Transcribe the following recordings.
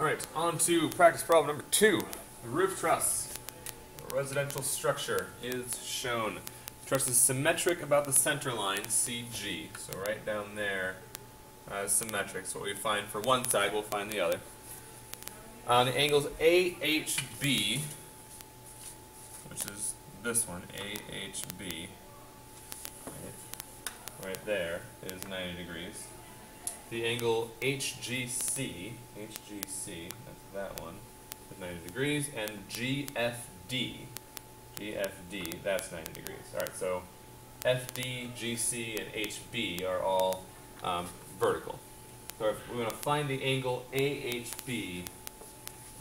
Alright, on to practice problem number 2. The roof truss. A residential structure is shown. The truss is symmetric about the center line, CG. So right down there is symmetric. So what we find for one side, we'll find the other. The angles AHB, which is this one, AHB, right there, is 90 degrees. The angle HGC, that's that one, is 90 degrees, and GFD, that's 90 degrees. Alright, so FD, GC, and HB are all vertical. So if we want to find the angle AHB,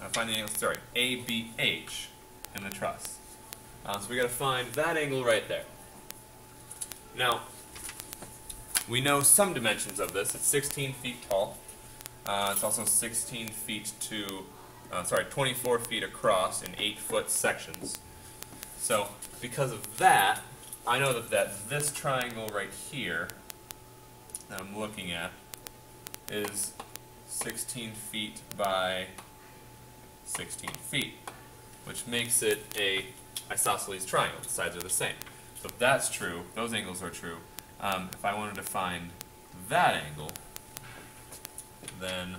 ABH in the truss. So we got to find that angle right there. Now, we know some dimensions of this. It's 16 feet tall. It's also 16 feet to, 24 feet across in 8-foot sections. So, because of that, I know that this triangle right here that I'm looking at is 16 feet by 16 feet, which makes it a isosceles triangle. The sides are the same. So if that's true, those angles are true. If I wanted to find that angle, then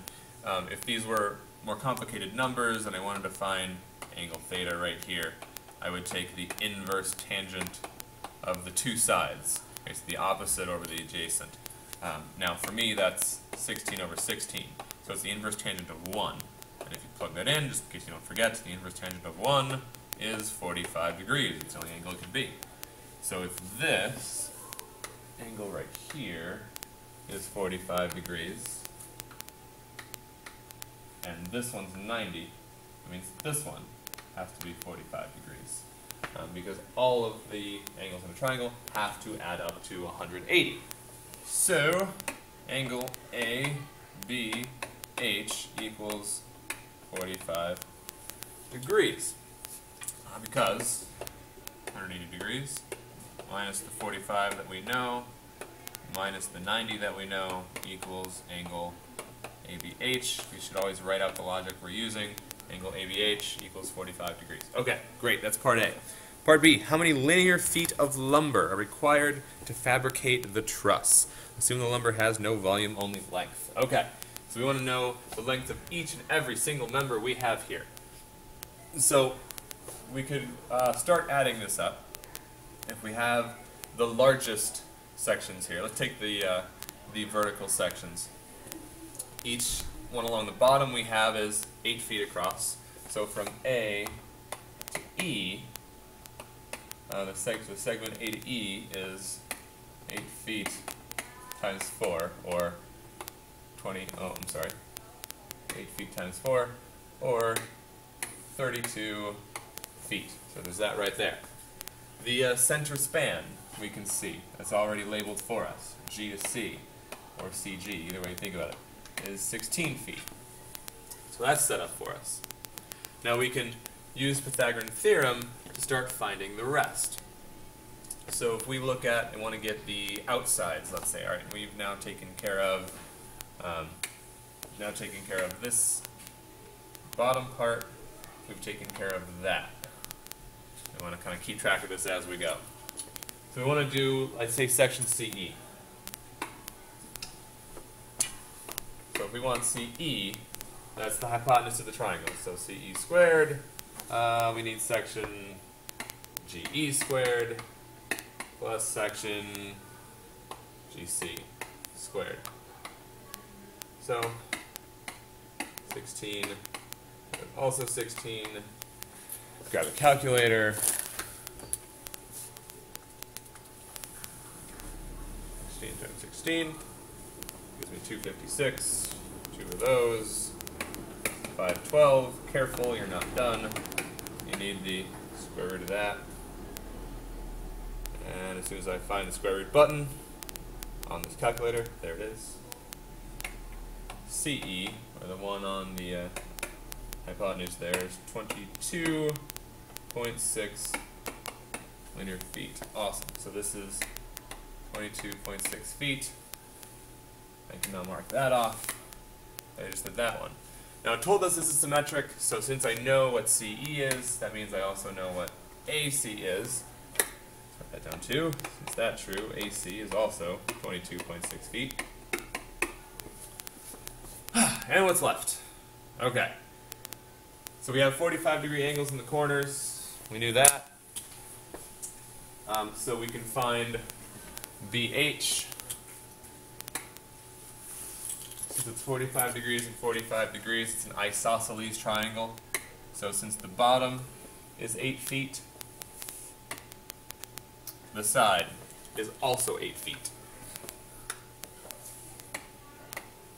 if these were more complicated numbers and I wanted to find angle theta right here, I would take the inverse tangent of the two sides. Okay, so the opposite over the adjacent. Now for me that's 16 over 16, so it's the inverse tangent of 1. And if you plug that in, just in case you don't forget, the inverse tangent of 1 is 45 degrees. It's the only angle it can be. So if this angle right here is 45 degrees, and this one's 90, it means this one has to be 45 degrees. Because all of the angles in a triangle have to add up to 180. So, angle ABH equals 45 degrees. Because 180 degrees minus the 45 that we know, minus the 90 that we know, equals angle ABH. We should always write out the logic we're using. Angle ABH equals 45 degrees. Okay, great, that's part A. Part B, how many linear feet of lumber are required to fabricate the truss? Assume the lumber has no volume, only length. Okay, so we want to know the length of each and every single member we have here. So we could start adding this up. If we have the largest sections here, let's take the vertical sections. Each one along the bottom we have is 8 feet across. So from A to E, the segment A to E is 8 feet times 4, or 8 feet times 4, or 32 feet. So there's that right there. The center span, we can see, that's already labeled for us, G to C, or CG, either way you think about it, is 16 feet. So that's set up for us. Now we can use Pythagorean theorem to start finding the rest. So if we look at and want to get the outsides, let's say, all right, we've now taken care of this bottom part, we've taken care of that. We want to kind of keep track of this as we go. So we want to do, let's say, section CE. So if we want CE, that's the hypotenuse of the triangle. So CE squared, we need section GE squared plus section GC squared. So 16, also 16. Grab a calculator. 16 times 16 gives me 256. 2 of those. 512. Careful, you're not done. You need the square root of that. And as soon as I find the square root button on this calculator, there it is. CE, or the one on the hypotenuse there, is 22.6 linear feet. Awesome. So this is 22.6 feet. I can now mark that off. I just did that one. Now it told us this is symmetric, so since I know what CE is, that means I also know what AC is. Write that down too. Since that's true, AC is also 22.6 feet. And what's left? Okay. So we have 45-degree angles in the corners. We knew that. So we can find BH. Since it's 45 degrees and 45 degrees, it's an isosceles triangle. So since the bottom is 8 feet, the side is also 8 feet.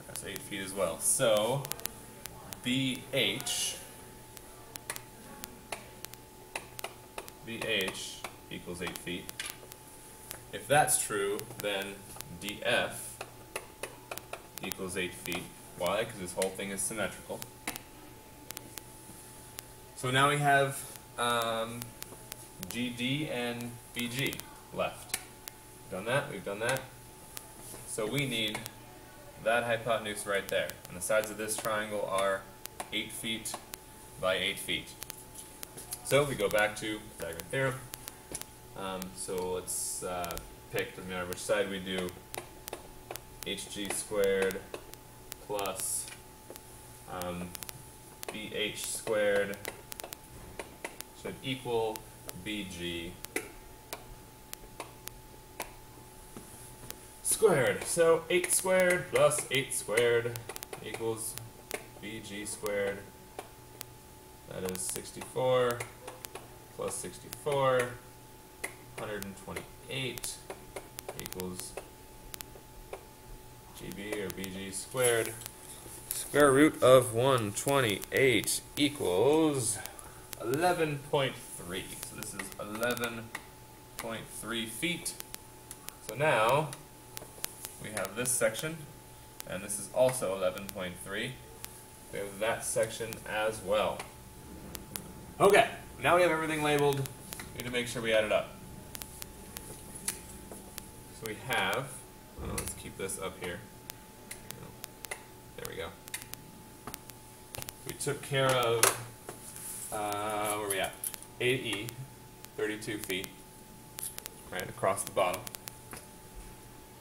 That's 8 feet as well. So BH equals 8 feet. If that's true, then DF equals 8 feet. Why? Because this whole thing is symmetrical. So now we have GD and BG left. Done that? We've done that. So we need that hypotenuse right there. And the sides of this triangle are 8 feet by 8 feet. So we go back to Pythagorean theorem. So let's pick, doesn't matter which side we do, hg squared plus bh squared should equal bg squared. So 8 squared plus 8 squared equals bg squared. That is 64 plus 64, 128 equals GB or BG squared. Square root of 128 equals 11.3. So this is 11.3 feet. So now we have this section, and this is also 11.3. We have that section as well. Okay, now we have everything labeled. We need to make sure we add it up. So we have, let's keep this up here. There we go. We took care of, where are we at? 8E, 32 feet, right, across the bottom.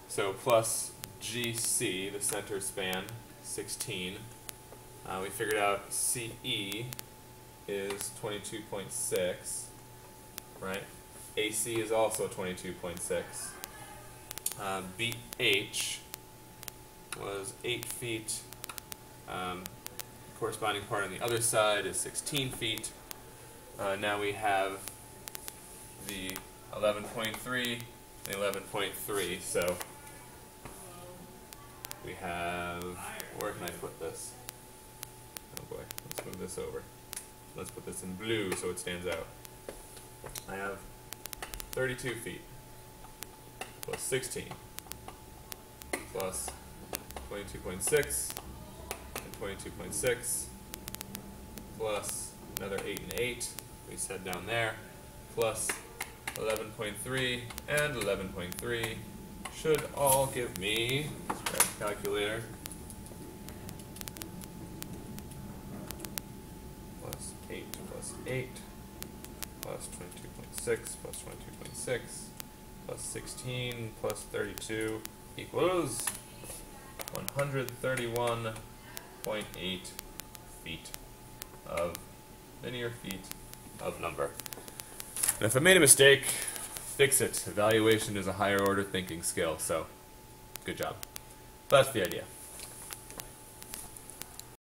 So plus GC, the center span, 16. We figured out CE is 22.6, right? AC is also 22.6. BH was 8 feet. Corresponding part on the other side is 16 feet. Now we have the 11.3 and the 11.3. So we have, where can I put this? Oh boy, let's move this over. Let's put this in blue so it stands out. I have 32 feet plus 16 plus 22.6 and 22.6 plus another 8 and 8 we said down there plus 11.3 and 11.3 should all give me, let's grab a calculator, plus 8 plus 8 plus 22.6 plus 22.6 plus 16 plus 32 equals 131.8 feet of linear feet of number. And if I made a mistake, fix it. Evaluation is a higher order thinking skill, so good job. That's the idea.